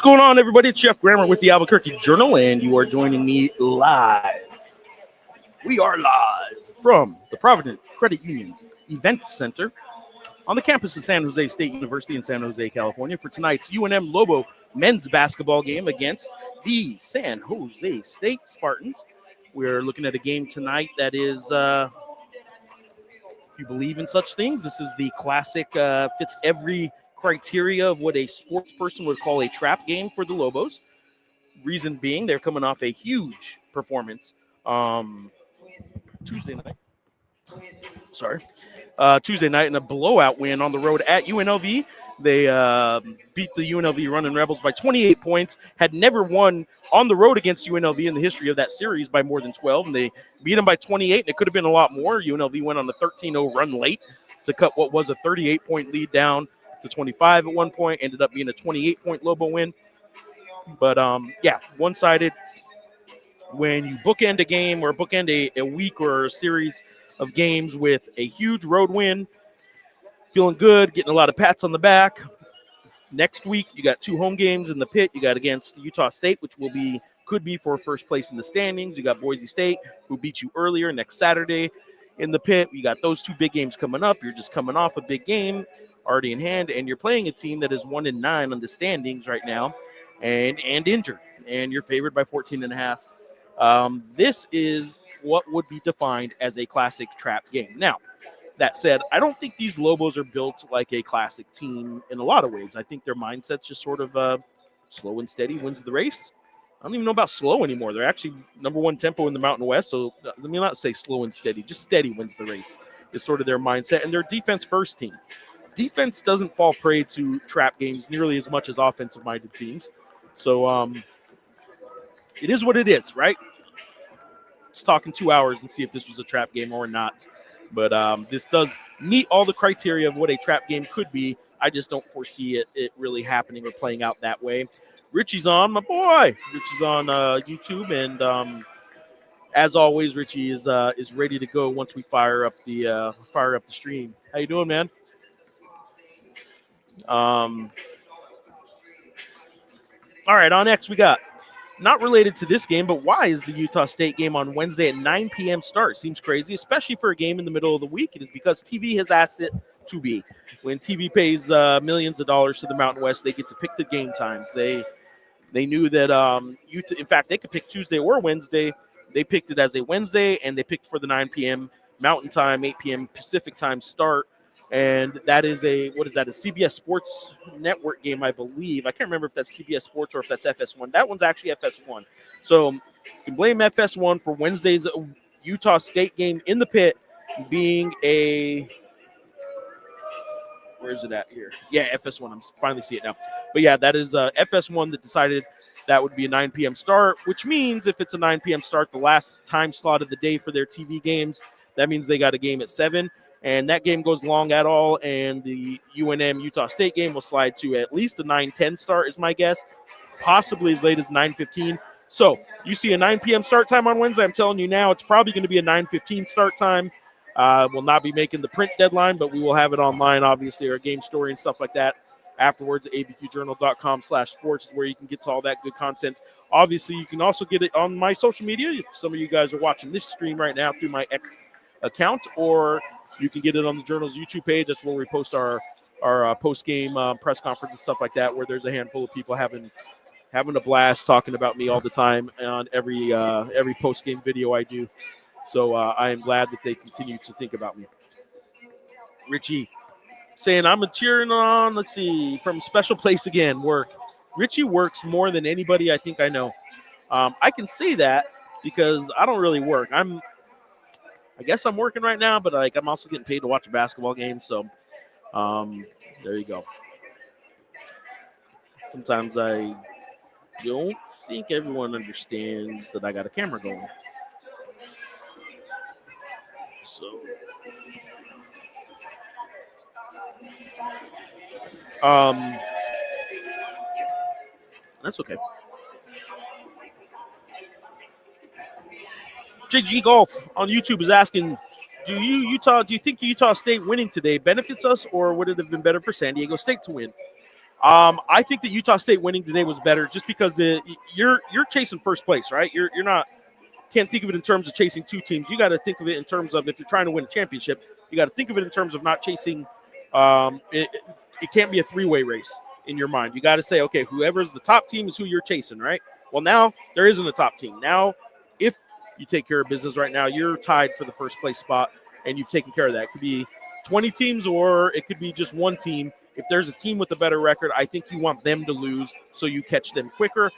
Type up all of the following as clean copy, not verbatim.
going on, everybody? It's Jeff Grammer with the Albuquerque Journal, and you are joining me live. We are live from the Provident Credit Union Event Center on the campus of San Jose State University in San Jose, California, for tonight's UNM Lobo men's basketball game against the San Jose State Spartans. We're looking at a game tonight that is, if you believe in such things, this is the classic, fits every criteria of what a sports person would call a trap game for the Lobos. Reason being, they're coming off a huge performance Tuesday night in a blowout win on the road at UNLV. They beat the UNLV Running Rebels by 28 points, had never won on the road against UNLV in the history of that series by more than 12, and they beat them by 28, and it could have been a lot more. UNLV went on a 13-0 run late to cut what was a 38-point lead down to 25 at one point, ended up being a 28-point Lobo win. But, one-sided. When you bookend a game or bookend a week or a series of games with a huge road win, feeling good, getting a lot of pats on the back. Next week, you got 2 home games in the pit. You got against Utah State, which could be for first place in the standings. You got Boise State, who beat you earlier next Saturday in the pit. You got those 2 big games coming up. You're just coming off a big game already in hand, and you're playing a team that is 1-9 on the standings right now and injured, and you're favored by 14.5. This is what would be defined as a classic trap game. Now, that said, I don't think these Lobos are built like a classic team in a lot of ways. I think their mindset's just sort of slow and steady wins the race. I don't even know about slow anymore. They're actually number 1 tempo in the Mountain West, so let me not say slow and steady. Just steady wins the race is sort of their mindset, and they're defense-first team. Defense doesn't fall prey to trap games nearly as much as offensive-minded teams. So it is what it is, right? Let's talk in 2 hours and see if this was a trap game or not. But this does meet all the criteria of what a trap game could be. I just don't foresee it really happening or playing out that way. Richie's on, my boy. Richie's on YouTube, and as always, Richie is ready to go once we fire up the stream. How you doing, man? All right, on X we got, not related to this game, but why is the Utah State game on Wednesday at 9 p.m. start? Seems crazy, especially for a game in the middle of the week. It is because TV has asked it to be. When TV pays millions of dollars to the Mountain West, they get to pick the game times. They knew that, in fact, they could pick Tuesday or Wednesday. They picked it as a Wednesday, and they picked for the 9 p.m. Mountain Time, 8 p.m. Pacific Time start. And that is a CBS Sports Network game, I believe. I can't remember if that's CBS Sports or if that's FS1. That one's actually FS1. So you can blame FS1 for Wednesday's Utah State game in the pit being a – where is it at here? Yeah, FS1. I'm finally seeing it now. But, yeah, that is FS1 that decided that would be a 9 p.m. start, which means if it's a 9 p.m. start, the last time slot of the day for their TV games, that means they got a game at 7. And that game goes long at all, and the UNM Utah State game will slide to at least a 9:10 start is my guess, possibly as late as 9:15. So you see a 9 p.m. start time on Wednesday. I'm telling you now, it's probably going to be a 9:15 start time. We'll not be making the print deadline, but we will have it online, obviously, our game story and stuff like that afterwards. ABQJournal.com/sports is where you can get to all that good content. Obviously, you can also get it on my social media. If some of you guys are watching this stream right now through my X account, or you can get it on the Journal's YouTube page. That's where we post our post-game press conference and stuff like that, where there's a handful of people having a blast talking about me all the time on every post-game video I do. So I am glad that they continue to think about me. Richie saying, I'm cheering on, let's see, from Special Place again, work. Richie works more than anybody I think I know. I can say that because I don't really work. I guess I'm working right now, but I'm also getting paid to watch a basketball game. So there you go. Sometimes I don't think everyone understands that I got a camera going. So that's okay. JG Golf on YouTube is asking, do you think Utah State winning today benefits us, or would it have been better for San Diego State to win? I think that Utah State winning today was better just because you're chasing first place, right? You're not can't think of it in terms of chasing two teams. You got to think of it in terms of if you're trying to win a championship, you got to think of it in terms of not chasing. It can't be a three-way race in your mind. You got to say, okay, whoever's the top team is who you're chasing, right? Well, now there isn't a top team. Now, if you take care of business right now, you're tied for the first place spot, and you've taken care of that. It could be 20 teams or it could be just one team. If there's a team with a better record, I think you want them to lose so you catch them quicker.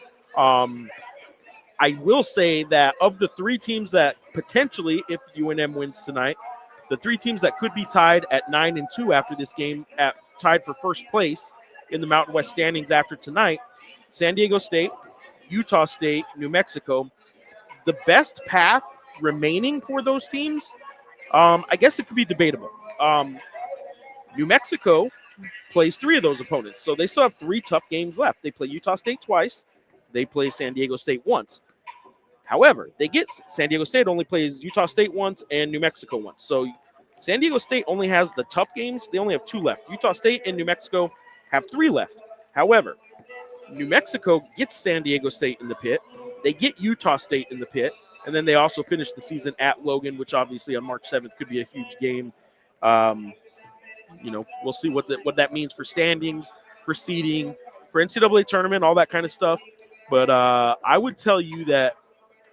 I will say that of the three teams that potentially, if UNM wins tonight, the three teams that could be tied at 9-2 after this game, tied for first place in the Mountain West standings after tonight, San Diego State, Utah State, New Mexico. The best path remaining for those teams, I guess it could be debatable. New Mexico plays three of those opponents, so they still have three tough games left. They play Utah State twice. They play San Diego State once. However, San Diego State only plays Utah State once and New Mexico once. So San Diego State only has the tough games. They only have two left. Utah State and New Mexico have three left. However, New Mexico gets San Diego State in the pit. They get Utah State in the pit. And then they also finish the season at Logan, which obviously on March 7th could be a huge game. We'll see what that means for standings, for seeding, for NCAA tournament, all that kind of stuff. But I would tell you that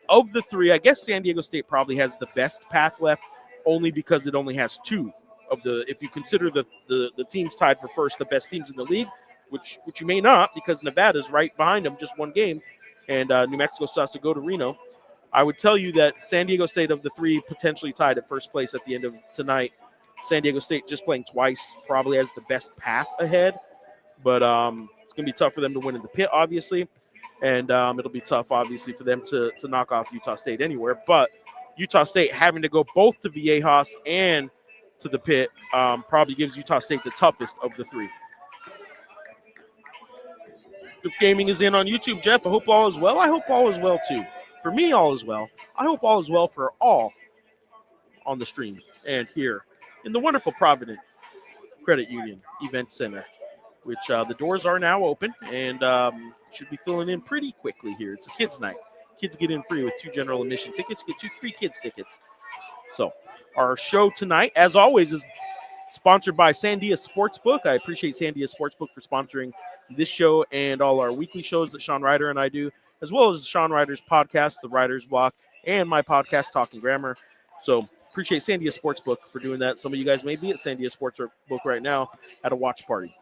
of the three, I guess San Diego State probably has the best path left, only because it only has two of the. If you consider the teams tied for first, the best teams in the league, which you may not, because Nevada's right behind them, just one game, and New Mexico still has to go to Reno. I would tell you that San Diego State, of the three potentially tied at first place at the end of tonight, San Diego State just playing twice probably has the best path ahead. But it's going to be tough for them to win in the pit, obviously. And it'll be tough, obviously, for them to knock off Utah State anywhere. But Utah State having to go both to Viejas and to the pit probably gives Utah State the toughest of the three. If Gaming is in on YouTube, Jeff, I hope all is well. I hope all is well, too. For me, all is well. I hope all is well for all on the stream and here in the wonderful Provident Credit Union Event Center, which the doors are now open and should be filling in pretty quickly here. It's a kids' night. Kids get in free with 2 general admission tickets. You get 2 free kids tickets. So our show tonight, as always, is sponsored by Sandia Sportsbook. I appreciate Sandia Sportsbook for sponsoring this show and all our weekly shows that Sean Ryder and I do, as well as Sean Ryder's podcast, The Ryder's Block, and my podcast, Talking Grammar. So appreciate Sandia Sportsbook for doing that. Some of you guys may be at Sandia Sportsbook right now at a watch party.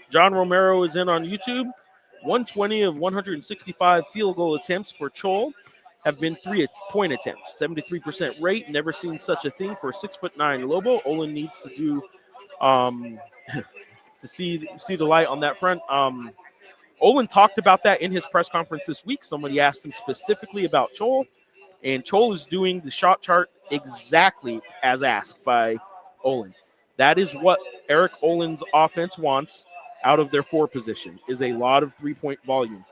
John Romero is in on YouTube. 120 of 165 field goal attempts for Chol have been 3-point attempts. 73% rate. Never seen such a thing for a 6'9" Lobo. Olin needs to do to see the light on that front. Olin talked about that in his press conference this week. Somebody asked him specifically about Chol, and Chol is doing the shot chart exactly as asked by Olin. That is what Eric Olin's offense wants out of their 4 position, is a lot of 3-point volume.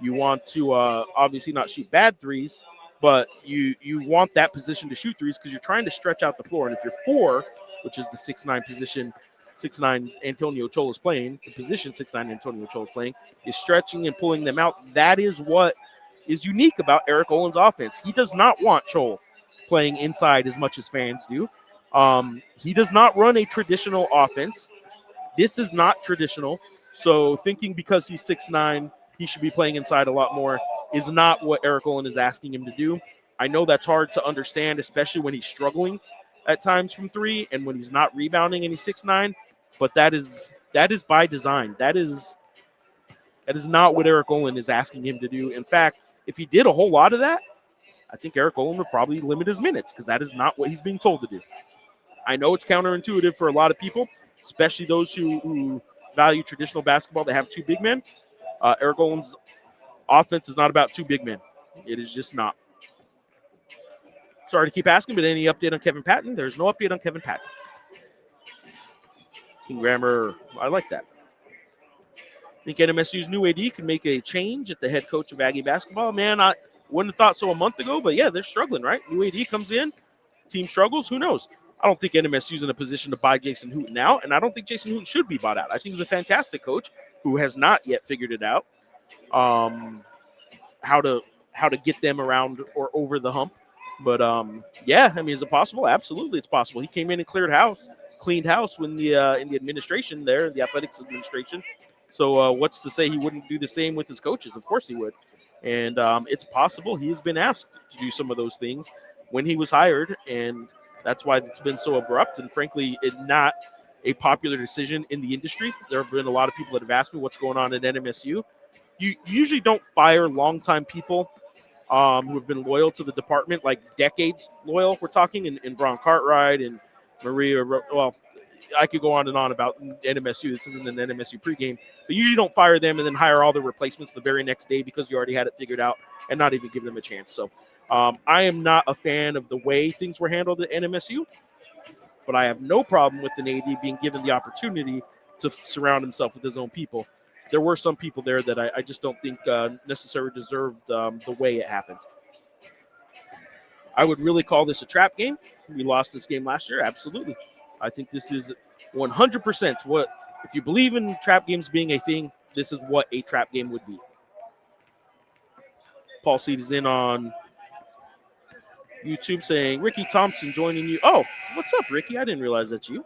You want to obviously not shoot bad threes, but you want that position to shoot threes because you're trying to stretch out the floor. And if you're 4, which is the 6'9" position, 6'9" Antonio Chol is playing, the position 6'9" Antonio Chol is playing, is stretching and pulling them out. That is what is unique about Eric Olin's offense. He does not want Chol playing inside as much as fans do. He does not run a traditional offense. This is not traditional. So thinking because he's 6'9", he should be playing inside a lot more is not what Eric Olin is asking him to do. I know that's hard to understand, especially when he's struggling at times from 3 and when he's not rebounding and he's 6'9", but that is by design. That is not what Eric Olin is asking him to do. In fact, if he did a whole lot of that, I think Eric Olin would probably limit his minutes because that is not what he's being told to do. I know it's counterintuitive for a lot of people, especially those who value traditional basketball. They have 2 big men. Eric Olin's offense is not about 2 big men. It is just not. Sorry to keep asking, but any update on Kevin Patton? There's no update on Kevin Patton. King Grammar, I like that. I think NMSU's new AD could make a change at the head coach of Aggie basketball. Man, I wouldn't have thought so a month ago, but yeah, they're struggling, right? New AD comes in, team struggles, who knows? I don't think NMSU is in a position to buy Jason Hooten out, and I don't think Jason Hooten should be bought out. I think he's a fantastic coach who has not yet figured it out, how to get them around or over the hump. But yeah, I mean, is it possible? Absolutely, it's possible. He came in and cleaned house when in the administration there, the athletics administration. So what's to say he wouldn't do the same with his coaches? Of course he would. And it's possible he's been asked to do some of those things when he was hired, and that's why it's been so abrupt. And frankly, it's not a popular decision in the industry. There have been a lot of people that have asked me what's going on at NMSU. You usually don't fire longtime people who have been loyal to the department, like decades loyal, we're talking, in Brian Cartwright and Maria. Well, I could go on and on about NMSU. This isn't an NMSU pregame. But you usually don't fire them and then hire all the replacements the very next day because you already had it figured out and not even give them a chance. So I am not a fan of the way things were handled at NMSU, but I have no problem with an AD being given the opportunity to surround himself with his own people. There were some people there that I just don't think necessarily deserved the way it happened. I would really call this a trap game. We lost this game last year. Absolutely. I think this is 100% what, if you believe in trap games being a thing, this is what a trap game would be. Paul Seed is in on YouTube saying, Ricky Thompson joining you. Oh, what's up, Ricky? I didn't realize that's you.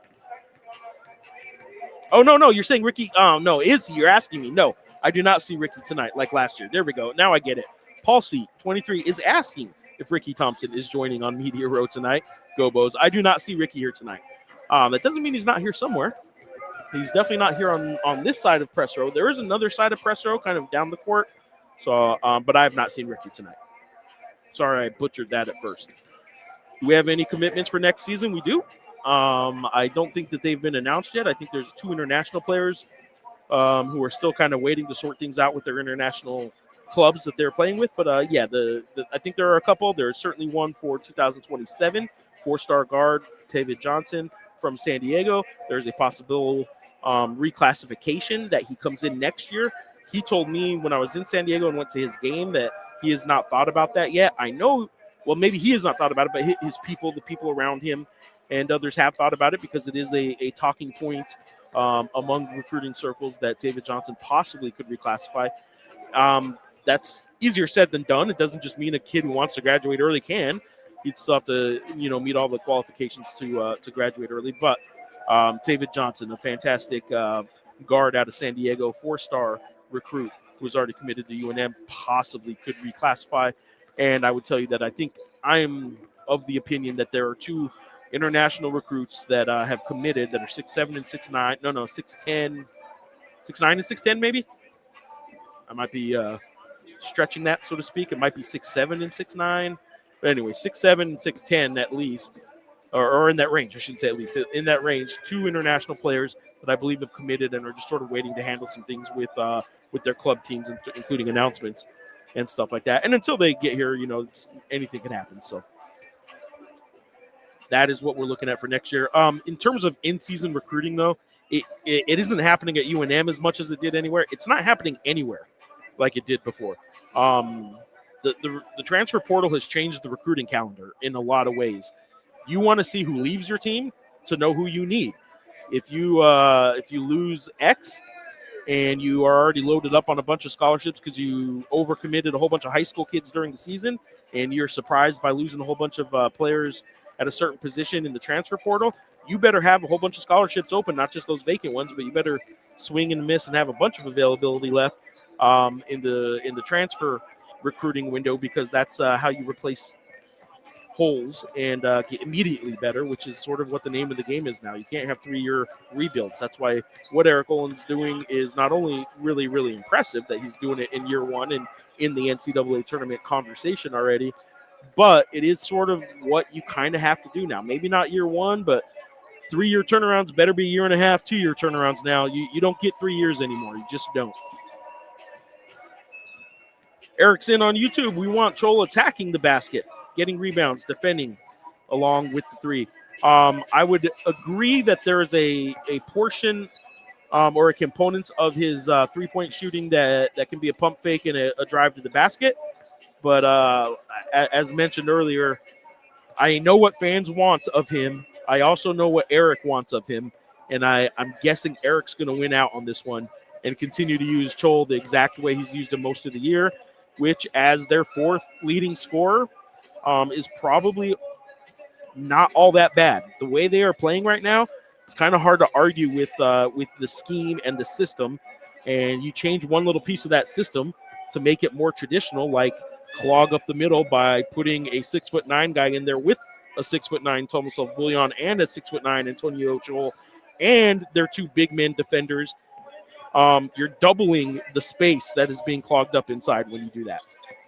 Oh, no, you're saying Ricky. Oh, no, is he? You're asking me. No, I do not see Ricky tonight like last year. There we go. Now I get it. Paul C, 23, is asking if Ricky Thompson is joining on Media Row tonight. Go Bows. I do not see Ricky here tonight. That doesn't mean he's not here somewhere. He's definitely not here on this side of press row. There is another side of press row kind of down the court. So, but I have not seen Ricky tonight. Sorry, I butchered that at first. Do we have any commitments for next season? We do. I don't think that they've been announced yet. I think there's 2 international players who are still kind of waiting to sort things out with their international clubs that they're playing with. But yeah, I think there are a couple. There's certainly one for 2027, 4-star guard David Johnson from San Diego. There's a possible reclassification that he comes in next year. He told me when I was in San Diego and went to his game that he has not thought about that yet. I know, well, maybe he has not thought about it, but his people, the people around him and others have thought about it because it is a talking point among recruiting circles that David Johnson possibly could reclassify. That's easier said than done. It doesn't just mean a kid who wants to graduate early can. He'd still have to, meet all the qualifications to graduate early. But David Johnson, a fantastic guard out of San Diego, 4-star recruit who was already committed to UNM, possibly could reclassify. And I would tell you that I think I am of the opinion that there are 2 international recruits that have committed that are 6'7" and 6'9". No, 6'10", 6'9" and 6'10" maybe. I might be stretching that, so to speak. It might be 6'7" and 6'9". But anyway, 6'7" and 6'10" at least, or in that range, I shouldn't say at least. In that range, 2 international players that I believe have committed and are just sort of waiting to handle some things with their club teams, including announcements and stuff like that. And until they get here, anything can happen. So that is what we're looking at for next year. In terms of in-season recruiting, though, it isn't happening at UNM as much as it did anywhere. It's not happening anywhere like it did before. The transfer portal has changed the recruiting calendar in a lot of ways. You want to see who leaves your team to know who you need. If you lose X and you are already loaded up on a bunch of scholarships because you overcommitted a whole bunch of high school kids during the season, and you're surprised by losing a whole bunch of players at a certain position in the transfer portal, you better have a whole bunch of scholarships open, not just those vacant ones, but you better swing and miss and have a bunch of availability left in the transfer recruiting window, because that's how you replace holes and get immediately better, which is sort of what the name of the game is now. You can't have 3-year rebuilds. That's why what Eric Olin's doing is not only really, really impressive that he's doing it in year 1 and in the NCAA tournament conversation already, but it is sort of what you kind of have to do now. Maybe not year 1, but 3-year turnarounds better be 1.5 years, 2-year turnarounds now. You don't get 3 years anymore. You just don't. Eric's in on YouTube. We want Chol attacking the basket, getting rebounds, defending along with the 3. I would agree that there is a portion or a component of his 3-point shooting that can be a pump fake and a drive to the basket. But as mentioned earlier, I know what fans want of him. I also know what Eric wants of him. And I'm guessing Eric's going to win out on this one and continue to use Chol the exact way he's used him most of the year, which as their fourth leading scorer is probably not all that bad. The way they are playing right now, it's kind of hard to argue with the scheme and the system. And you change one little piece of that system to make it more traditional, like clog up the middle by putting a 6'9" guy in there with a 6'9" Thomas Bullion and a 6'9" Antonio Chol and their two big men defenders. You're doubling the space that is being clogged up inside when you do that.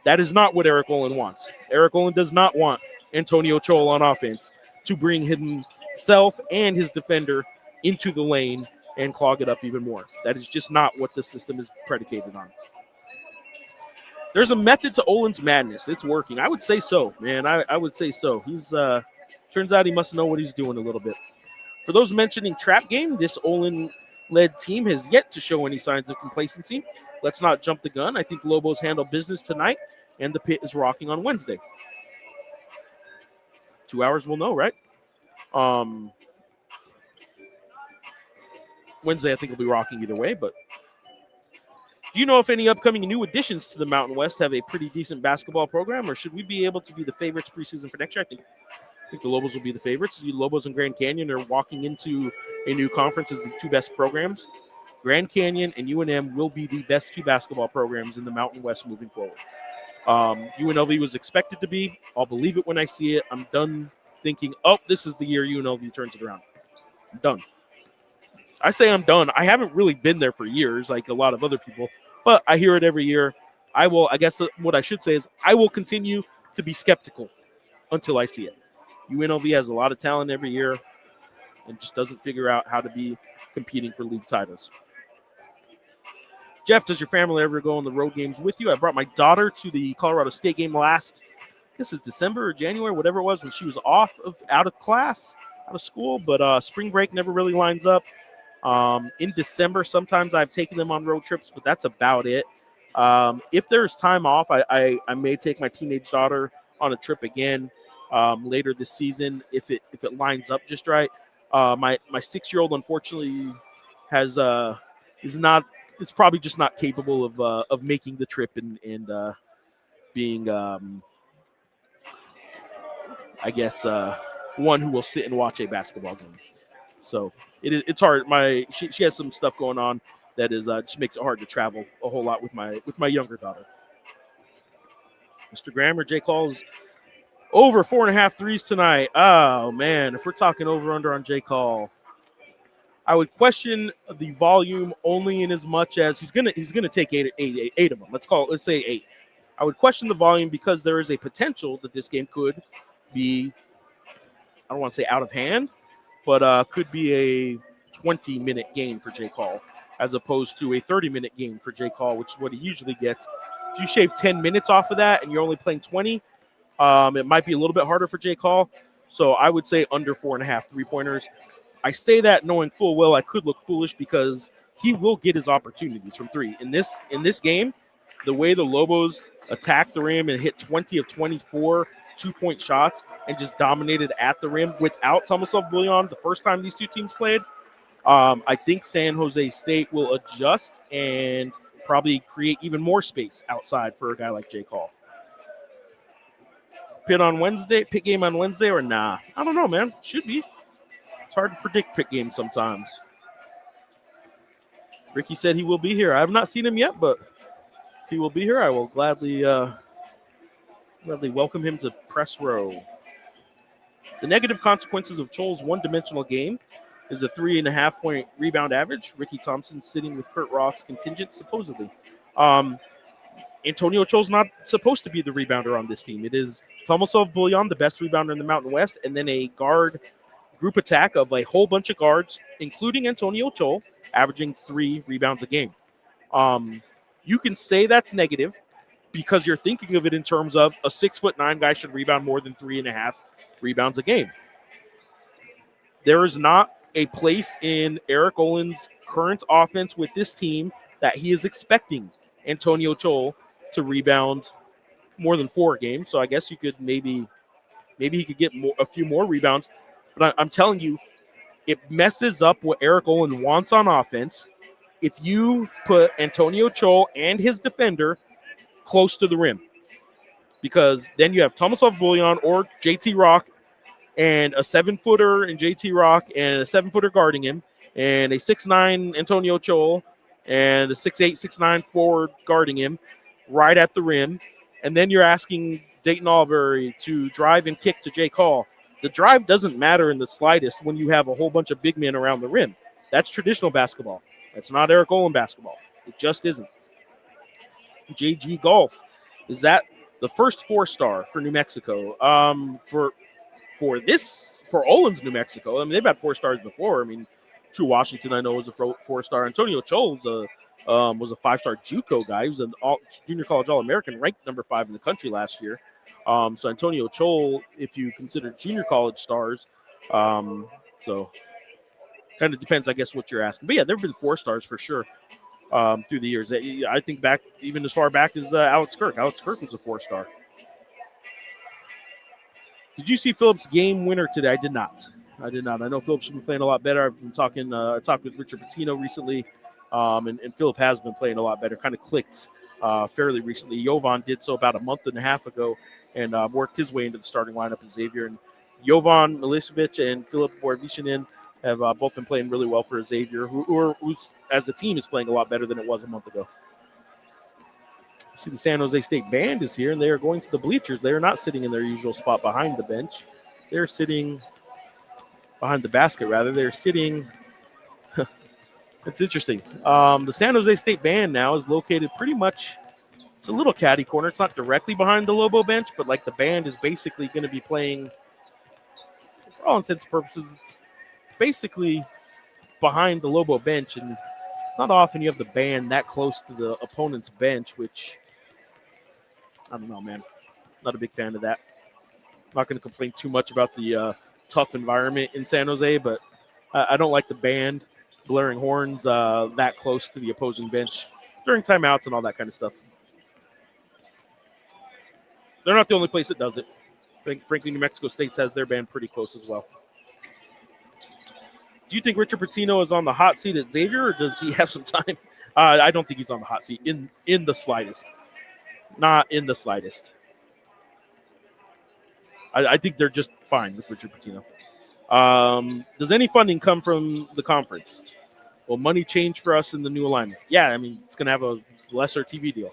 That is not what Eric Olin wants. Eric Olin does not want Antonio Chol on offense to bring himself and his defender into the lane and clog it up even more. That is just not what the system is predicated on. There's a method to Olin's madness. It's working. I would say so, man. I would say so. He's turns out he must know what he's doing a little bit. For those mentioning trap game, this Olin-led team has yet to show any signs of complacency. Let's not jump the gun. I think Lobos handle business tonight, and the pit is rocking on Wednesday. 2 hours we'll know, right? Wednesday I think will be rocking either way, but do you know if any upcoming new additions to the Mountain West have a pretty decent basketball program, or should we be able to be the favorites preseason for next year? I think the Lobos will be the favorites. The Lobos and Grand Canyon are walking into a new conference as the two best programs. Grand Canyon and UNM will be the best two basketball programs in the Mountain West moving forward. UNLV was expected to be. I'll believe it when I see it. I'm done thinking, oh, this is the year UNLV turns it around. I'm done. I say I'm done. I haven't really been there for years like a lot of other people, but I hear it every year. I guess what I should say is I will continue to be skeptical until I see it. UNLV has a lot of talent every year and just doesn't figure out how to be competing for league titles. Jeff, does your family ever go on the road games with you? I brought my daughter to the Colorado State game this is December or January, whatever it was, when she was out of class, out of school, but spring break never really lines up. In December, sometimes I've taken them on road trips, but that's about it. If there's time off, I may take my teenage daughter on a trip again later this season if it lines up just right. My 6-year-old unfortunately is probably just not capable of making the trip and being one who will sit and watch a basketball game. So it's hard. She has some stuff going on that is just makes it hard to travel a whole lot with my younger daughter. Mr. Graham or J. Call's over 4.5 threes tonight. Oh man, if we're talking over under on J. Call, I would question the volume only in as much as he's gonna take eight of them. Let's say 8. I would question the volume because there is a potential that this game could be, I don't want to say out of hand, but could be a 20-minute game for J. Call as opposed to a 30-minute game for J. Call, which is what he usually gets. If you shave 10 minutes off of that and you're only playing 20, it might be a little bit harder for J. Call. So I would say under 4.5 3-pointers. I say that knowing full well I could look foolish because he will get his opportunities from 3. In this game, the way the Lobos attacked the rim and hit 20 of 24 2-point shots and just dominated at the rim without Thomas Bullion the first time these two teams played, I think San Jose State will adjust and probably create even more space outside for a guy like J. Call. Pit game on Wednesday or nah? I don't know, man. Should be. It's hard to predict pit games sometimes. Ricky said he will be here. I have not seen him yet, but if he will be here, I will gladly welcome him to press row. The negative consequences of Chol's one-dimensional game is a 3.5-point rebound average. Ricky Thompson sitting with Kurt Roth's contingent, supposedly. Antonio Chol's not supposed to be the rebounder on this team. It is Thomas Bullion, the best rebounder in the Mountain West, and then a guard group attack of a whole bunch of guards, including Antonio Chol, averaging 3 rebounds a game. You can say that's negative because you're thinking of it in terms of a 6'9" guy should rebound more than 3.5 rebounds a game. There is not a place in Eric Olin's current offense with this team that he is expecting Antonio Chol to rebound more than 4 games. So I guess you could maybe Maybe he could get a few more rebounds. But I'm telling you, it messes up what Eric Olin wants on offense if you put Antonio Chol and his defender close to the rim. Because then you have Tomislav Bullion or JT Rock and a 7-footer in JT Rock and a 7-footer guarding him and a 6'9" Antonio Chol and a 6'8", 6'9" forward guarding him right at the rim. And then you're asking Dayton Albury to drive and kick to Jay Call. The drive doesn't matter in the slightest when you have a whole bunch of big men around the rim. That's traditional basketball. That's not Eric Olin basketball. It just isn't. JG Golf, is that the first 4-star for New Mexico? For Olin's New Mexico, I mean, they've had 4 stars before. I mean, True Washington, I know, was a 4-star. Antonio Chol was a 5-star JUCO guy. He was an junior college All-American, ranked number 5 in the country last year. So Antonio Chol, if you consider junior college stars, so kind of depends, I guess, what you're asking. But yeah, there have been 4 stars for sure through the years. I think back even as far back as Alex Kirk. Alex Kirk was a 4-star. Did you see Phillips' game winner today? I did not. I know Phillips has been playing a lot better. I've been talking. I talked with Richard Pitino recently, and Philip has been playing a lot better. Kind of clicked fairly recently. Jovan did so about a month and a half ago, and worked his way into the starting lineup at Xavier. And Jovan Milicevic and Filip Borovicinin have both been playing really well for Xavier, who's as a team is playing a lot better than it was a month ago. See, the San Jose State band is here, and they are going to the bleachers. They are not sitting in their usual spot behind the bench. They're sitting behind the basket, rather. They're sitting – it's interesting. The San Jose State band now is located pretty much – it's a little catty corner. It's not directly behind the Lobo bench, but, like, the band is basically going to be playing – for all intents and purposes, it's basically behind the Lobo bench, and it's not often you have the band that close to the opponent's bench, which – I don't know, man. Not a big fan of that. Not going to complain too much about the tough environment in San Jose, but I don't like the band blaring horns that close to the opposing bench during timeouts and all that kind of stuff. They're not the only place that does it. I think, frankly, New Mexico State has their band pretty close as well. Do you think Richard Pitino is on the hot seat at Xavier, or does he have some time? I don't think he's on the hot seat in the slightest. Not in the slightest. I think they're just fine with Richard Pitino. Does any funding come from the conference? Will money change for us in the new alignment? Yeah, I mean, it's going to have a lesser TV deal.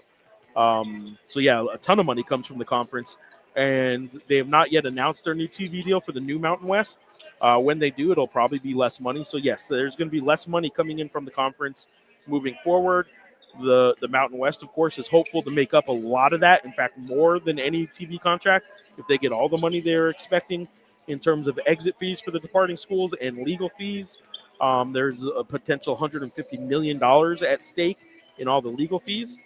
So, yeah, a ton of money comes from the conference, and they have not yet announced their new TV deal for the new Mountain West. When they do, it'll probably be less money. So, yes, there's going to be less money coming in from the conference moving forward. The Mountain West, of course, is hopeful to make up a lot of that. In fact, more than any TV contract, if they get all the money they're expecting in terms of exit fees for the departing schools and legal fees. There's a potential $150 million at stake in all the legal fees.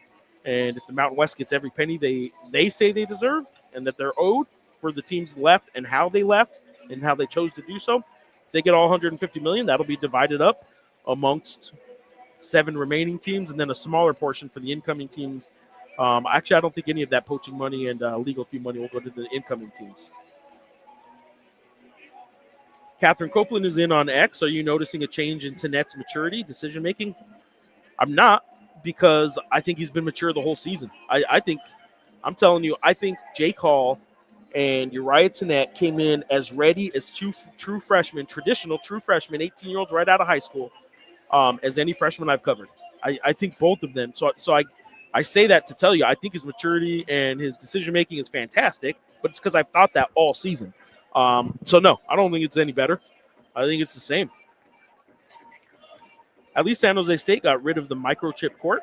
And if the Mountain West gets every penny they say they deserve and that they're owed for the teams left and how they left and how they chose to do so, if they get all $150 million, that'll be divided up amongst 7 remaining teams, and then a smaller portion for the incoming teams. Actually, I don't think any of that poaching money and legal fee money will go to the incoming teams. Catherine Copeland is in on X. Are you noticing a change in Tanet's maturity, decision-making? I'm not, because I think he's been mature the whole season. I'm telling you, I think Jay Call and Uriah Tanet came in as ready as 2 true freshmen, traditional true freshmen, 18-year-olds right out of high school, as any freshman I've covered. I think both of them. So I say that to tell you, I think his maturity and his decision-making is fantastic, but it's because I've thought that all season. So, no, I don't think it's any better. I think it's the same. At least San Jose State got rid of the microchip court.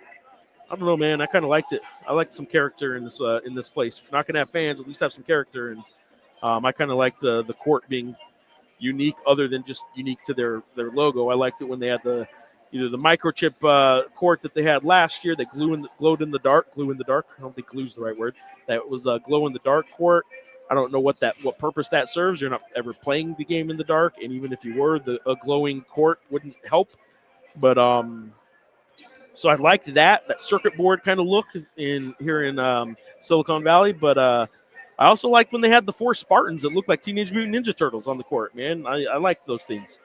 I don't know, man. I kind of liked it. I liked some character in this place. If you're not going to have fans, at least have some character. And I kind of liked the court being unique other than just unique to their logo. I liked it when they had either the microchip court that they had last year that glowed in the dark. Glue in the dark. I don't think glue's the right word. That was a glow in the dark court. I don't know what purpose that serves. You're not ever playing the game in the dark, and even if you were, a glowing court wouldn't help. But so I liked that circuit board kind of look here in Silicon Valley. But I also liked when they had the 4 Spartans that looked like Teenage Mutant Ninja Turtles on the court, man. I like those things.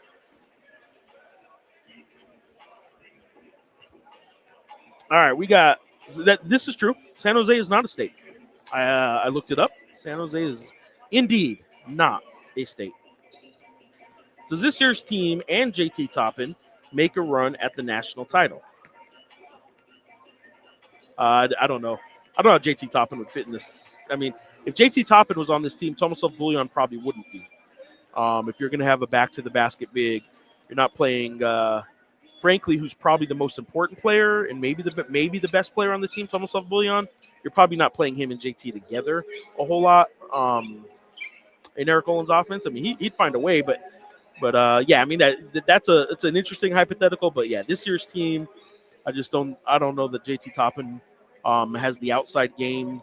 All right, we got that. This is true. San Jose is not a state. I looked it up. San Jose is indeed not a state. Does this year's team and JT Toppin make a run at the national title? I don't know. I don't know how JT Toppin would fit in this. I mean, if JT Toppin was on this team, Tomislav Bullion probably wouldn't be. If you're going to have a back-to-the-basket big, you're not playing, frankly, who's probably the most important player and maybe the best player on the team, Tomislav Bullion. You're probably not playing him and JT together a whole lot in Eric Olin's offense. I mean, he'd find a way, but yeah, I mean it's an interesting hypothetical. But yeah, this year's team, I don't know that JT Toppin has the outside game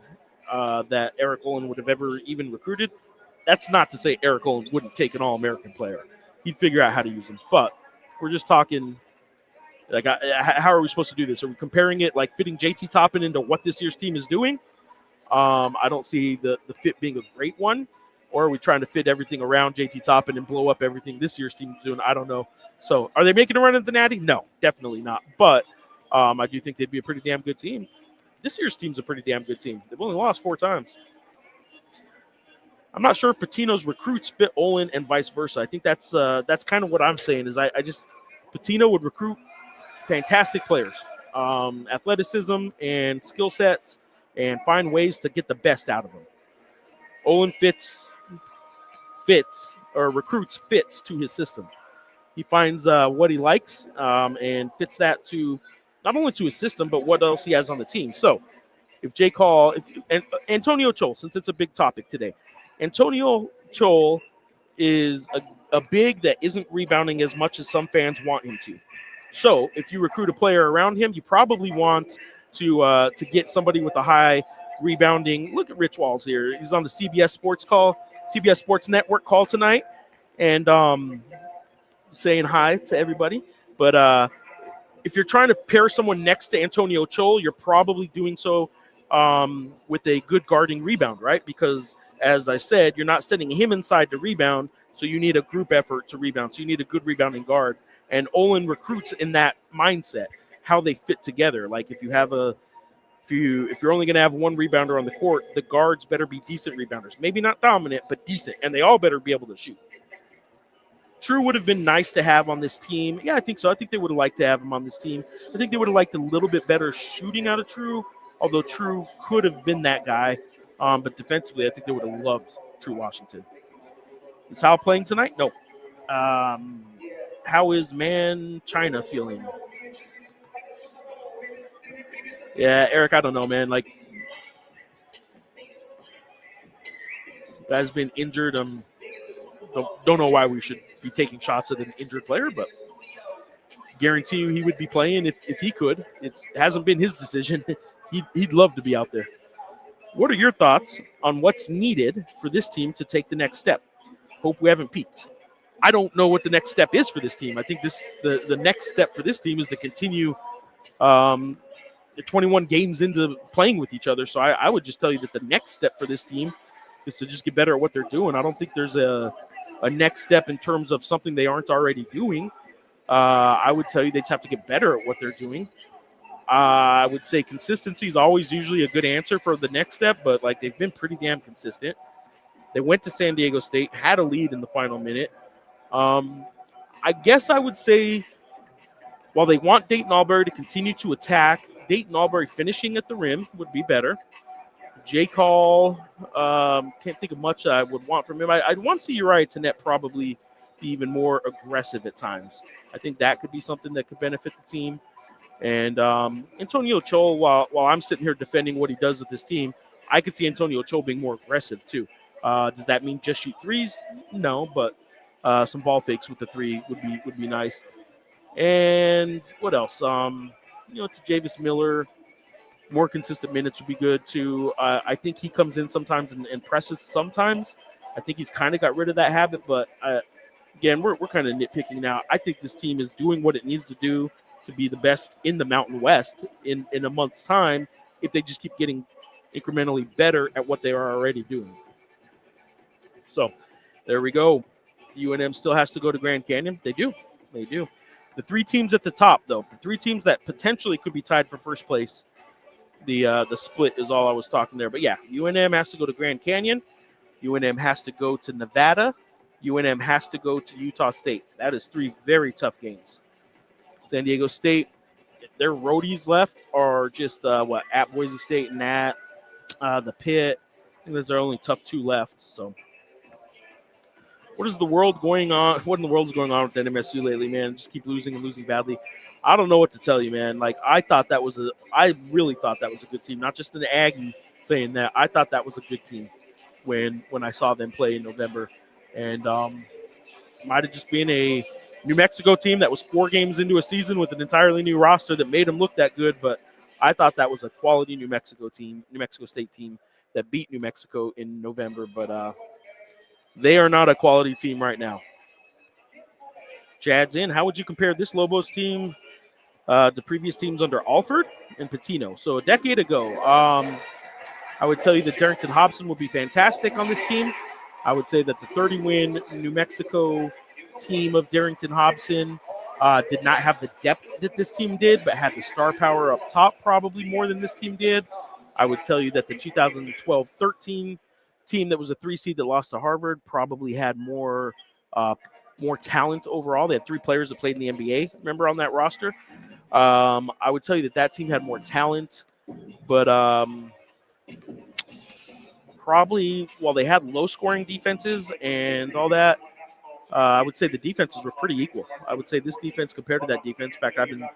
that Eric Olin would have ever even recruited. That's not to say Eric Olin wouldn't take an All-American player. He'd figure out how to use him. But we're just talking, like, how are we supposed to do this? Are we comparing it, like, fitting JT Toppin into what this year's team is doing? I don't see the fit being a great one. Or are we trying to fit everything around JT Toppin and blow up everything this year's team is doing? I don't know. So are they making a run at the Natty? No, definitely not. But I do think they'd be a pretty damn good team. This year's team's a pretty damn good team. They've only lost 4 times. I'm not sure if Patino's recruits fit Olin and vice versa. I think that's kind of what I'm saying is I just Patino would recruit fantastic players, athleticism and skill sets, and find ways to get the best out of them. Olin recruits fits to his system. He finds what he likes and fits that to not only to his system, but what else he has on the team. So if Antonio Chol, since it's a big topic today, Antonio Chol is a big that isn't rebounding as much as some fans want him to. So if you recruit a player around him, you probably want to get somebody with a high rebounding. Look at Rich Walls here. He's on the CBS Sports Network call tonight, and saying hi to everybody. But if you're trying to pair someone next to Antonio Chol, you're probably doing so with a good guarding rebound, right? Because as I said, you're not sending him inside to rebound, so you need a group effort to rebound. So you need a good rebounding guard. And Olin recruits in that mindset, how they fit together. Like if you're only going to have one rebounder on the court, the guards better be decent rebounders. Maybe not dominant, but decent. And they all better be able to shoot. True would have been nice to have on this team. Yeah, I think so. I think they would have liked to have him on this team. I think they would have liked a little bit better shooting out of True, although True could have been that guy. But defensively, I think they would have loved True Washington. Is Hal playing tonight? No. How is Man China feeling? Yeah, Eric, I don't know, man. Like, guy's been injured. Don't know why we should be taking shots at an injured player, but guarantee you he would be playing if he could. It hasn't been his decision. He'd love to be out there. What are your thoughts on what's needed for this team to take the next step? Hope we haven't peaked. I don't know what the next step is for this team. I think the next step for this team is to continue the 21 games into playing with each other. So I would just tell you that the next step for this team is to just get better at what they're doing. I don't think there's a next step in terms of something they aren't already doing. I would tell you they just have to get better at what they're doing. I would say consistency is always usually a good answer for the next step, but like they've been pretty damn consistent. They went to San Diego State, had a lead in the final minute. I guess I would say while they want Dayton Albury to continue to attack, Dayton Albury finishing at the rim would be better. J. Call, can't think of much I would want from him. I'd want to see Uriah Tenet probably be even more aggressive at times. I think that could be something that could benefit the team. And Antonio Chol, while I'm sitting here defending what he does with this team, I could see Antonio Chol being more aggressive too. Does that mean just shoot threes? No, but some ball fakes with the three would be nice. And what else? To Javis Miller, more consistent minutes would be good too. I think he comes in sometimes and presses sometimes. I think he's kind of got rid of that habit, but again, we're kind of nitpicking now. I think this team is doing what it needs to do to be the best in the Mountain West in a month's time if they just keep getting incrementally better at what they are already doing. So there we go. UNM still has to go to Grand Canyon. They do. The 3 teams at the top, though, the 3 teams that potentially could be tied for first place, the split is all I was talking there. But, yeah, UNM has to go to Grand Canyon. UNM has to go to Nevada. UNM has to go to Utah State. That is 3 very tough games. San Diego State, their roadies left are just, at Boise State and at the Pit. I think those are only tough 2 left, so. What in the world is going on with NMSU lately, man? Just keep losing and losing badly. I don't know what to tell you, man. Like, I really thought that was a good team. Not just an Aggie saying that. I thought that was a good team when I saw them play in November. And might have just been a New Mexico team that was 4 games into a season with an entirely new roster that made them look that good. But I thought that was a quality New Mexico State team that beat New Mexico in November. But they are not a quality team right now. Jad's in. How would you compare this Lobos team to previous teams under Alford and Patino? So a decade ago, I would tell you that Darrington Hobson would be fantastic on this team. I would say that the 30-win New Mexico team of Darrington Hobson did not have the depth that this team did, but had the star power up top probably more than this team did. I would tell you that the 2012-13 team that was a 3 seed that lost to Harvard probably had more talent overall. They had 3 players that played in the NBA, remember, on that roster. I would tell you that team had more talent, but probably while they had low-scoring defenses and all that, I would say the defenses were pretty equal. I would say this defense compared to that defense, in fact, I've been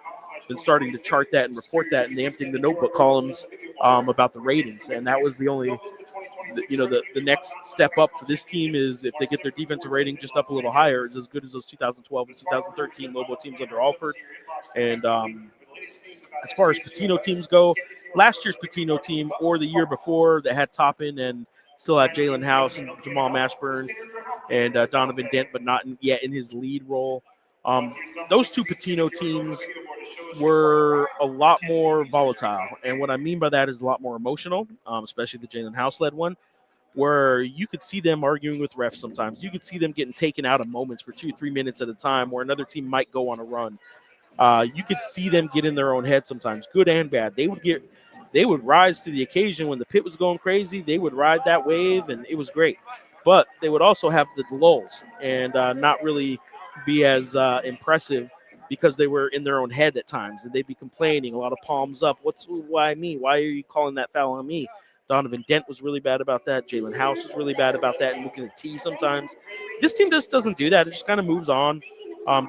starting to chart that and report that in the Emptying the Notebook columns about the ratings, and that was the only – the next step up for this team is if they get their defensive rating just up a little higher, it's as good as those 2012 and 2013 Lobo teams under Alford. And as far as Patino teams go, last year's Patino team or the year before that had Toppin and still had Jalen House and Jamal Mashburn and Donovan Dent, but not yet in his lead role. Those 2 Patino teams were a lot more volatile. And what I mean by that is a lot more emotional, especially the Jalen House-led one, where you could see them arguing with refs sometimes. You could see them getting taken out of moments for 2-3 minutes at a time where another team might go on a run. You could see them get in their own head sometimes, good and bad. They would rise to the occasion when the Pit was going crazy. They would ride that wave, and it was great. But they would also have the lulls and not really be as impressive because they were in their own head at times, and they'd be complaining, a lot of palms up. Why me? Why are you calling that foul on me? Donovan Dent was really bad about that. Jalen House was really bad about that and looking at T sometimes. This team just doesn't do that. It just kind of moves on,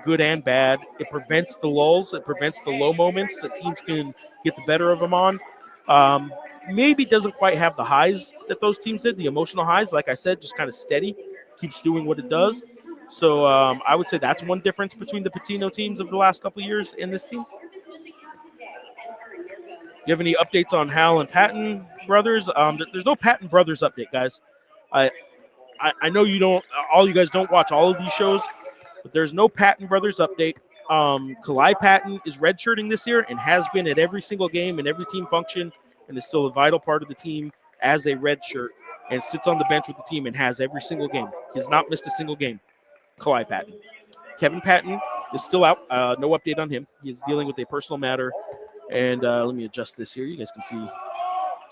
good and bad. It prevents the lulls. It prevents the low moments that teams can get the better of them on. Maybe doesn't quite have the highs that those teams did, the emotional highs. Like I said, just kind of steady, keeps doing what it does. So I would say that's one difference between the Patino teams of the last couple of years and this team. Do you have any updates on Hal and Patton brothers? There's no Patton brothers update, guys. I know all you guys don't watch all of these shows, but there's no Patton brothers update. Kalai Patton is redshirting this year and has been at every single game and every team function and is still a vital part of the team as a redshirt and sits on the bench with the team and has every single game. He has not missed a single game. Kalai Patton. Kevin Patton is still out. No update on him. He is dealing with a personal matter. And let me adjust this here. You guys can see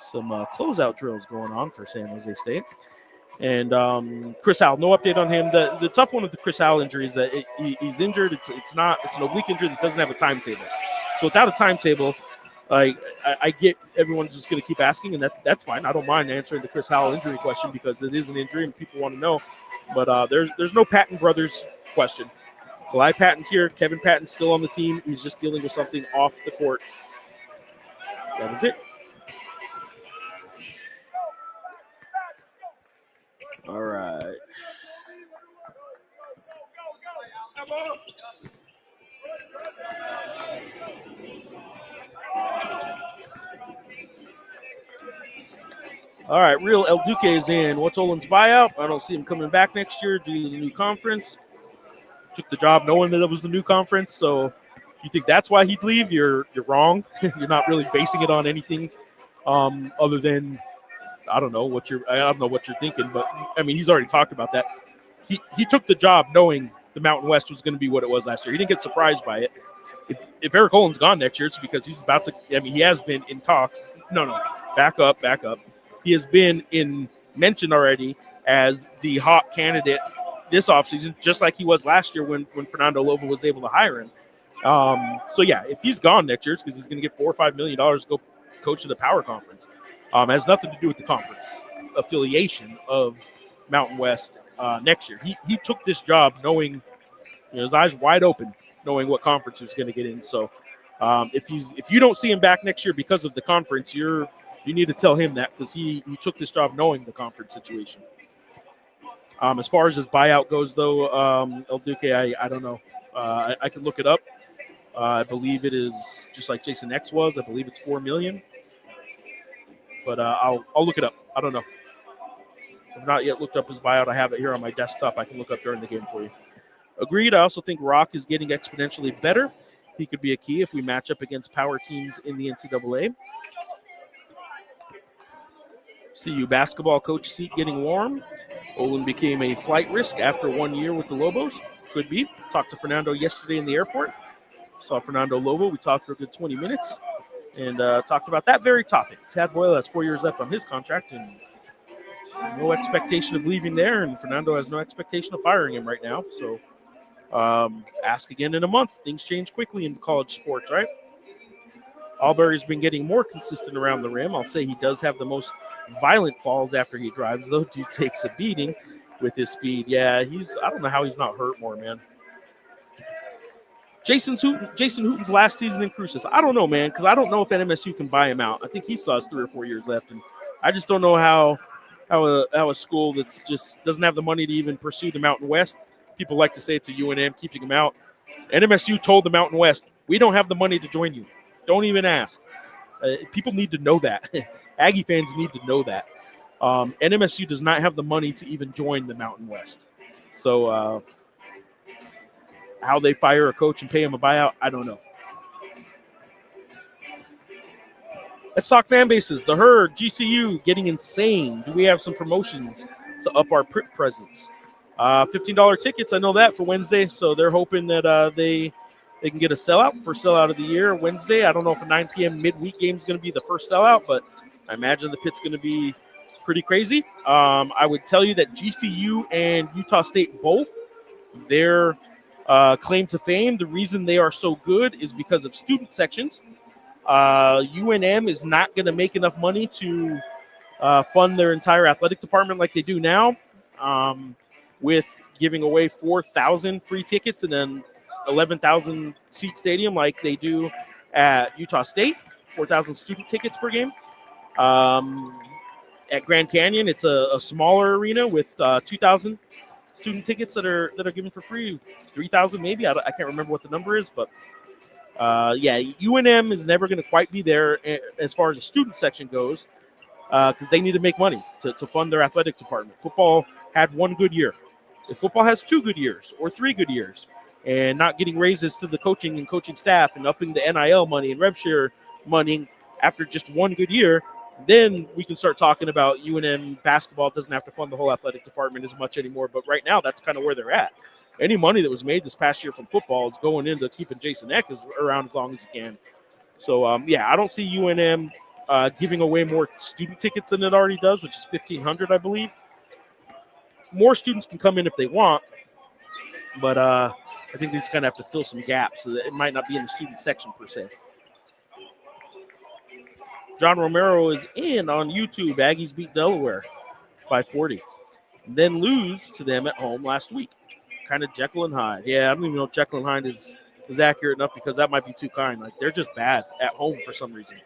some closeout drills going on for San Jose State. And Chris Howell, no update on him. The tough one with the Chris Howell injury is that he's injured. It's an oblique injury that doesn't have a timetable. So without a timetable, I get everyone's just going to keep asking, and that's fine. I don't mind answering the Chris Howell injury question because it is an injury and people want to know. But there's no Patton brothers question. Kalai Patton's here. Kevin Patton's still on the team. He's just dealing with something off the court. That is it. All right. All right, Real El Duque is in. What's Olin's buyout? I don't see him coming back next year due to the new conference. Took the job knowing that it was the new conference. So if you think that's why he'd leave, you're wrong. You're not really basing it on anything other than I don't know what you're thinking, but I mean, he's already talked about that. He took the job knowing the Mountain West was going to be what it was last year. He didn't get surprised by it. If Eric Holland's gone next year, it's because he's about to. I mean, he has been in talks. No, back up. He has been mentioned already as the hot candidate this offseason, just like he was last year when Fernando Lobo was able to hire him. So yeah, if he's gone next year, it's because he's going to get $4 or $5 million to go coach in the Power Conference. It has nothing to do with the conference affiliation of Mountain West next year. He took this job knowing, his eyes wide open, knowing what conference he was going to get in. So if you don't see him back next year because of the conference, you need to tell him that, because he took this job knowing the conference situation. As far as his buyout goes, though, El Duque, I don't know. I can look it up. I believe it is just like Jason X was. I believe it's $4 million. But I'll look it up. I don't know. I've not yet looked up his buyout. I have it here on my desktop. I can look up during the game for you. Agreed. I also think Rock is getting exponentially better. He could be a key if we match up against power teams in the NCAA. CU basketball coach seat getting warm. Olin became a flight risk after 1 year with the Lobos. Could be. Talked to Fernando yesterday in the airport. Saw Fernando Lobo. We talked for a good 20 minutes and talked about that very topic. Tad Boyle has 4 years left on his contract and no expectation of leaving there, and Fernando has no expectation of firing him right now. So ask again in a month. Things change quickly in college sports, right? Albury's been getting more consistent around the rim. I'll say he does have the most violent falls after he drives, though. Dude takes a beating with his speed. Yeah, I don't know how he's not hurt more, man. Jason Hooten's last season in Cruces. I don't know, man, because I don't know if NMSU can buy him out. I think he still has 3 or 4 years left, and I just don't know how a school that's just doesn't have the money to even pursue the Mountain West. People like to say it's a UNM keeping him out. NMSU told the Mountain West, we don't have the money to join you. Don't even ask. People need to know that. Aggie fans need to know that. NMSU does not have the money to even join the Mountain West. So how they fire a coach and pay him a buyout, I don't know. Let's talk fan bases. The Herd, GCU, getting insane. Do we have some promotions to up our print presence? $15 tickets, I know that, for Wednesday. So they're hoping that they can get a sellout of the year Wednesday. I don't know if a 9 p.m. midweek game is going to be the first sellout, but I imagine the pit's going to be pretty crazy. I would tell you that GCU and Utah State both, their claim to fame, the reason they are so good is because of student sections. UNM is not going to make enough money to fund their entire athletic department like they do now, with giving away 4,000 free tickets and then 11,000 seat stadium like they do at Utah State, 4,000 student tickets per game. At Grand Canyon, it's a smaller arena with 2,000 student tickets that are given for free, 3,000 maybe. I can't remember what the number is, but UNM is never going to quite be there as far as the student section goes, because they need to make money to fund their athletic department. Football had 1 good year. If football has 2 good years or 3 good years and not getting raises to the coaching and coaching staff and upping the NIL money and rev share money after just 1 good year, then we can start talking about UNM basketball doesn't have to fund the whole athletic department as much anymore. But right now, that's kind of where they're at. Any money that was made this past year from football is going into keeping Jason Eck around as long as you can. So, I don't see UNM giving away more student tickets than it already does, which is 1,500, I believe. More students can come in if they want, but I think they just kind of have to fill some gaps, so that it might not be in the student section per se. John Romero is in on YouTube. Aggies beat Delaware by 40. Then lose to them at home last week. Kind of Jekyll and Hyde. Yeah, I don't even know if Jekyll and Hyde is accurate enough, because that might be too kind. Like, they're just bad at home for some reason.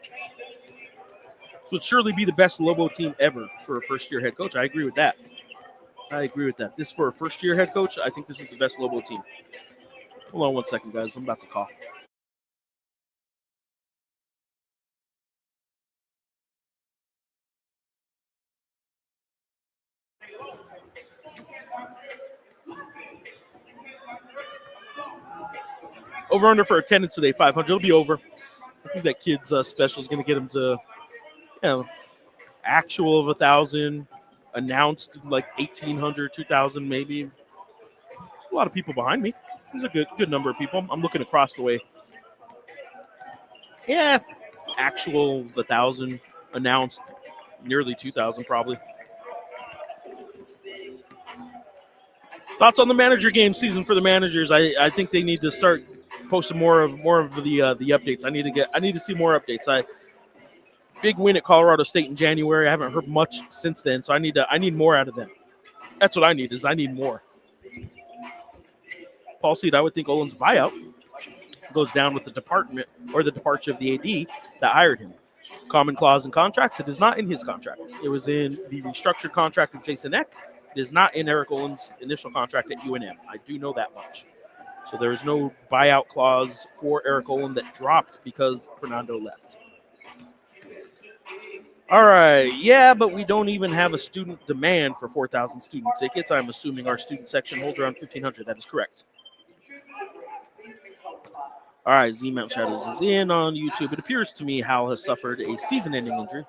So it'd surely be the best Lobo team ever for a first-year head coach. I agree with that. This for a first-year head coach, I think this is the best Lobo team. Hold on 1 second, guys. I'm about to call. Over under for attendance today, 500. It'll be over. I think that kid's special is going to get him to, actual of 1,000, announced like 1,800, 2,000 maybe. A lot of people behind me. There's a good number of people. I'm looking across the way. Yeah, actual 1,000, announced nearly 2,000 probably. Thoughts on the manager game season for the managers? I think they need to start posting more of the updates. I need to see more updates. Big win at Colorado State in January. I haven't heard much since then, so I need more out of them. That's what I need more. Paul Seed, I would think Olin's buyout goes down with the department or the departure of the AD that hired him. Common clause in contracts. It is not in his contract. It was in the restructured contract of Jason Eck. It is not in Eric Olin's initial contract at UNM. I do know that much. So there is no buyout clause for Eric Olin that dropped because Fernando left. All right. Yeah, but we don't even have a student demand for 4,000 student tickets. I'm assuming our student section holds around 1,500. That is correct. All right, Z-Mount Shadows is in on YouTube. It appears to me Hal has suffered a season-ending injury.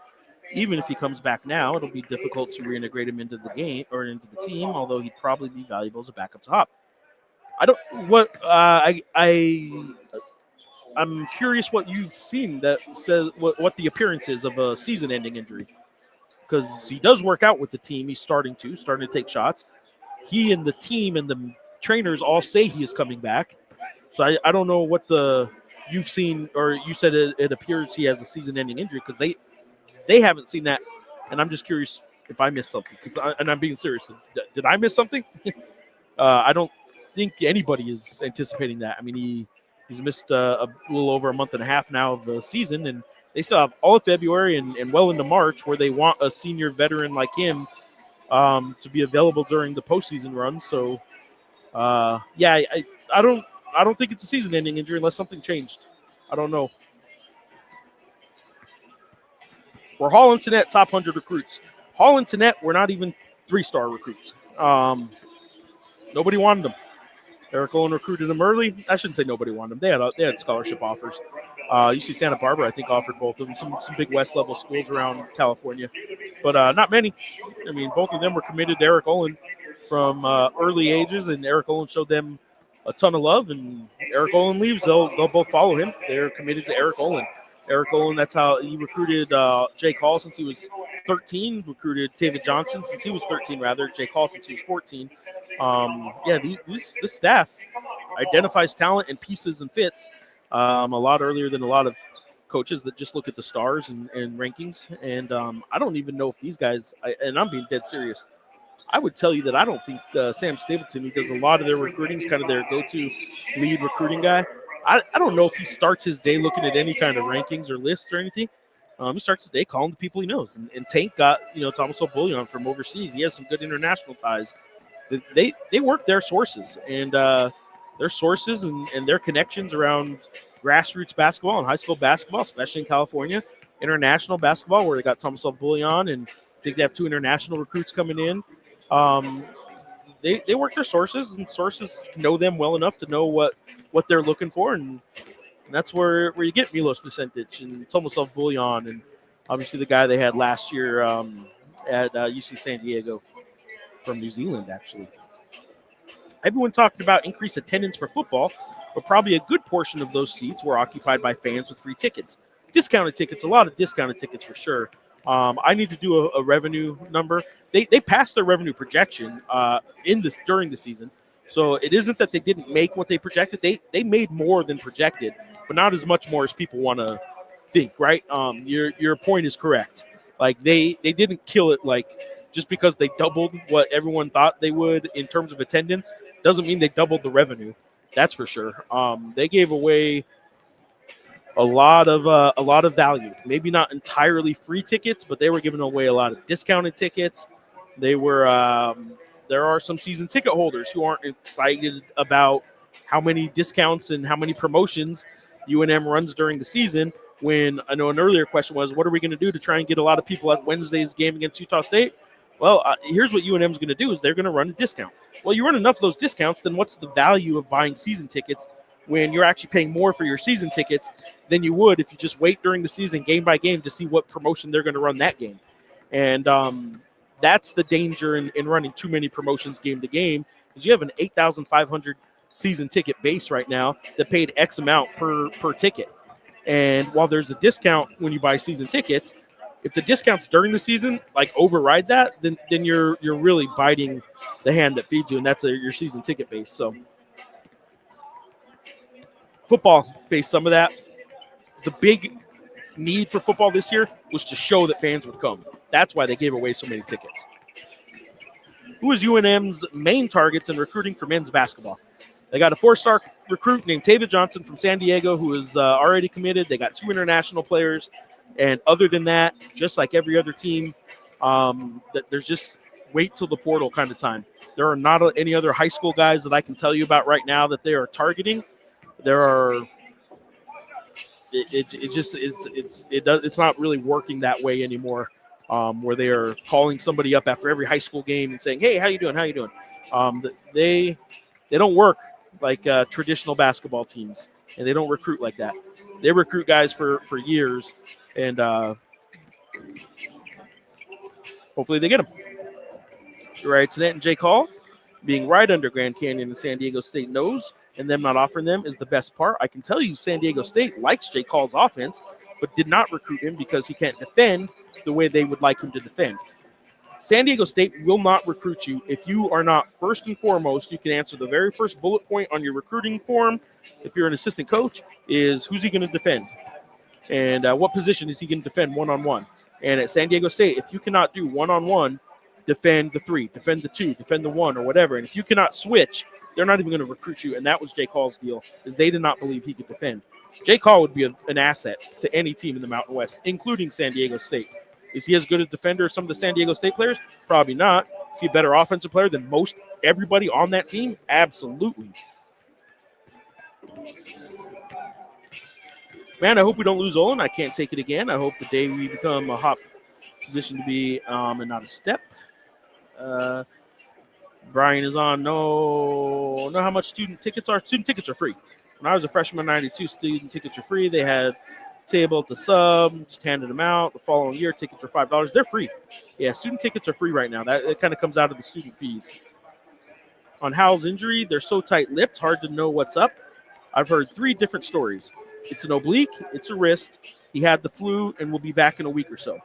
Even if he comes back now, it'll be difficult to reintegrate him into the game or into the team, although he'd probably be valuable as a backup to Hop. I'm curious what you've seen that says what the appearance is of a season-ending injury, because he does work out with the team. He's starting to take shots. He and the team and the trainers all say he is coming back. So I don't know what you've seen, or you said it appears he has a season-ending injury, because they haven't seen that, and I'm just curious if I missed something. And I'm being serious. Did I miss something? I don't think anybody is anticipating that. I mean, he's missed a little over a month and a half now of the season, and they still have all of February and well into March, where they want a senior veteran like him to be available during the postseason run. So, I don't think it's a season-ending injury unless something changed. I don't know. We're hauling to net top 100 recruits. Hauling to net, we're not even 3-star recruits. Nobody wanted them. Eric Olin recruited them early. I shouldn't say nobody wanted them. They had scholarship offers. UC Santa Barbara, I think, offered both of them. Some big West-level schools around California, but not many. I mean, both of them were committed to Eric Olin from early ages, and Eric Olin showed them a ton of love. And Eric Olin leaves, they'll both follow him. They're committed to Eric Olin. Eric Olin, that's how he recruited Jake Hall since he was 13, recruited David Johnson since he was 13, Jake Hall since he was 14. This staff identifies talent and pieces and fits a lot earlier than a lot of coaches that just look at the stars and rankings. And I don't even know if these guys, and I'm being dead serious, I would tell you that I don't think Sam Stapleton, who does a lot of their recruiting, is kind of their go-to lead recruiting guy. I don't know if he starts his day looking at any kind of rankings or lists or anything. He starts his day calling the people he knows. And Tank got, Thomas O'Bullion from overseas. He has some good international ties. They work their sources and their connections around grassroots basketball and high school basketball, especially in California, international basketball, where they got Thomas O'Bullion, and I think they have 2 international recruits coming in. They work their sources, and sources know them well enough to know what they're looking for, and that's where you get Milos Vicentic and Thomas O'Bullion, and obviously the guy they had last year at UC San Diego from New Zealand, actually. Everyone talked about increased attendance for football, but probably a good portion of those seats were occupied by fans with free tickets. Discounted tickets, a lot of discounted tickets for sure. I need to do a revenue number. They passed their revenue projection during the season. So it isn't that they didn't make what they projected. They made more than projected, but not as much more as people want to think, right? Your point is correct. Like they didn't kill it, like just because they doubled what everyone thought they would in terms of attendance doesn't mean they doubled the revenue. That's for sure. They gave away a lot of value. Maybe not entirely free tickets, but they were giving away a lot of discounted tickets. They were there are some season ticket holders who aren't excited about how many discounts and how many promotions UNM runs during the season. When I know an earlier question was, what are we going to do to try and get a lot of people at Wednesday's game against Utah State? Well, here's what UNM is going to do is they're going to run a discount. Well, you run enough of those discounts, then what's the value of buying season tickets when you're actually paying more for your season tickets than you would if you just wait during the season game by game to see what promotion they're going to run that game? And that's the danger in running too many promotions game to game, is you have an 8,500 season ticket base right now that paid X amount per ticket. And while there's a discount when you buy season tickets, if the discounts during the season override that, then you're really biting the hand that feeds you, and that's your season ticket base. So football faced some of that. The big need for football this year was to show that fans would come. That's why they gave away so many tickets. Who is UNM's main targets in recruiting for men's basketball? They got a 4-star recruit named Tavid Johnson from San Diego who is already committed. They got 2 international players. And other than that, just like every other team, there's just wait till the portal kind of time. There are not any other high school guys that I can tell you about right now that they are targeting. There are it's not really working that way anymore, where they are calling somebody up after every high school game and saying, "Hey, how you doing? How you doing?" They don't work like traditional basketball teams, and they don't recruit like that. They recruit guys for years, and hopefully they get them. Right, Annette and Jay Chol being right under Grand Canyon and San Diego State knows, and them not offering them is the best part. I can tell you San Diego State likes Jay Call's offense, but did not recruit him because he can't defend the way they would like him to defend. San Diego State will not recruit you if you are not first and foremost. You can answer the very first bullet point on your recruiting form, if you're an assistant coach, is who's he going to defend? And what position is he going to defend one-on-one? And at San Diego State, if you cannot do one-on-one, defend the 3, defend the 2, defend the 1, or whatever. And if you cannot switch, they're not even going to recruit you. And that was Jay Call's deal, is they did not believe he could defend. Jay Chol would be an asset to any team in the Mountain West, including San Diego State. Is he as good a defender as some of the San Diego State players? Probably not. Is he a better offensive player than most everybody on that team? Absolutely. Man, I hope we don't lose Olin. I can't take it again. I hope the day we become a hot position to be and not a step. Brian is on. Know how much student tickets are? Student tickets are free. When I was a freshman in 92, student tickets are free. They had table at the sub, just handed them out. The following year, tickets are $5. They're free. Yeah, student tickets are free right now. It kind of comes out of the student fees. On Howell's injury, they're so tight-lipped, hard to know what's up. I've heard 3 different stories. It's an oblique, it's a wrist, he had the flu, and will be back in a week or so.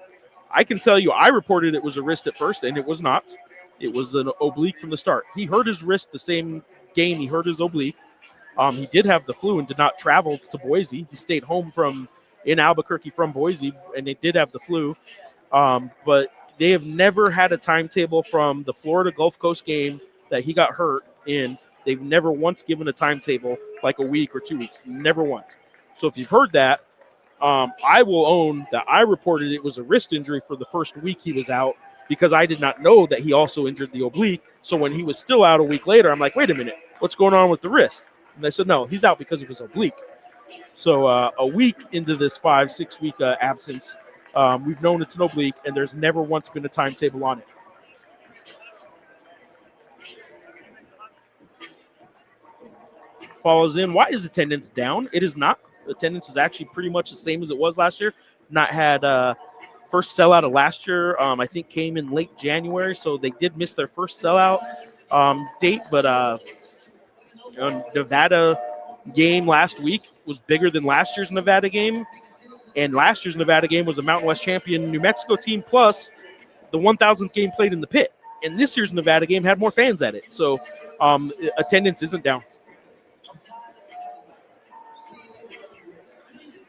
I can tell you, I reported it was a wrist at first, and it was not. It was an oblique from the start. He hurt his wrist the same game he hurt his oblique. He did have the flu and did not travel to Boise. He stayed home in Albuquerque from Boise, and they did have the flu. But they have never had a timetable from the Florida Gulf Coast game that he got hurt in. They've never once given a timetable like a week or 2 weeks. Never once. So if you've heard that, I will own that I reported it was a wrist injury for the first week he was out because I did not know that he also injured the oblique. So when he was still out a week later, I'm like, wait a minute, what's going on with the wrist? And they said, no, he's out because of his oblique. So a week into this 5-6 week absence, we've known it's an oblique, and there's never once been a timetable on it. Follows in, why is attendance down? It is not. Attendance is actually pretty much the same as it was last year. Not had first sellout of last year, I think came in late January, so they did miss their first sellout date, but Nevada game last week was bigger than last year's Nevada game, and last year's Nevada game was a Mountain West champion New Mexico team plus the 1,000th game played in the pit, and this year's Nevada game had more fans at it, so attendance isn't down.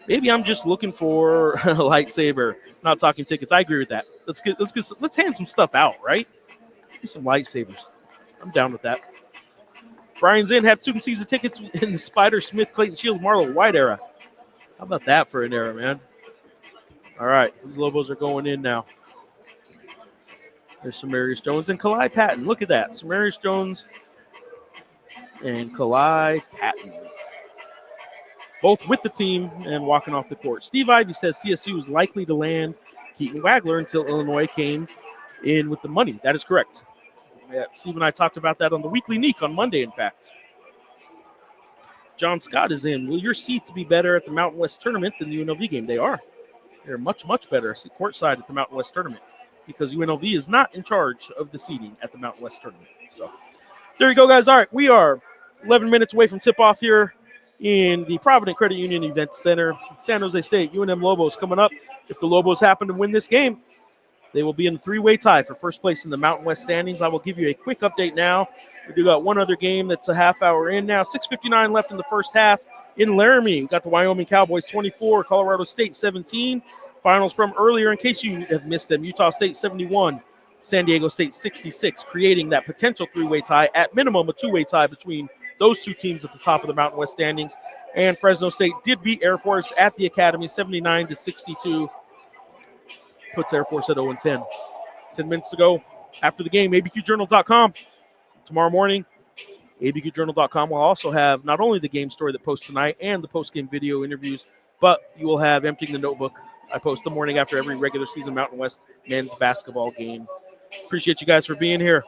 Maybe I'm just looking for a lightsaber, not talking tickets. I agree with that. Let's hand some stuff out, right? Do some lightsabers. I'm down with that. Brian's in, have student season tickets in the Spider, Smith, Clayton, Shields, Marlowe, White era. How about that for an era, man? All right, these Lobos are going in now. There's Samarius Jones and Kalai Patton. Look at that. Samarius Jones and Kalai Patton. Both with the team and walking off the court. Steve Ivey says CSU is likely to land Keaton Wagler until Illinois came in with the money. That is correct. Yeah, Steve and I talked about that on the Weekly Neek on Monday, in fact. John Scott is in. Will your seats be better at the Mountain West tournament than the UNLV game? They are. They're much, much better. Courtside at the Mountain West tournament. because UNLV is not in charge of the seeding at the Mountain West tournament. So there you go, guys. All right, we are 11 minutes away from tip-off here in the Provident Credit Union Event Center. San Jose State, UNM Lobos coming up. If the Lobos happen to win this game, they will be in a three-way tie for first place in the Mountain West standings. I will give you a quick update now. We do got one other game that's a half hour in now. 6:59 left in the first half. In Laramie, we got the Wyoming Cowboys 24, Colorado State 17. Finals from earlier, in case you have missed them, Utah State 71, San Diego State 66, creating that potential three-way tie, at minimum a two-way tie between those two teams at the top of the Mountain West standings. And Fresno State did beat Air Force at the Academy 79-62. Puts Air Force at 0-10. 10 minutes ago after the game, ABQJournal.com. Tomorrow morning, ABQJournal.com will also have not only the game story that posts tonight and the post-game video interviews, but you will have Emptying the Notebook. I post the morning after every regular season Mountain West men's basketball game. Appreciate you guys for being here.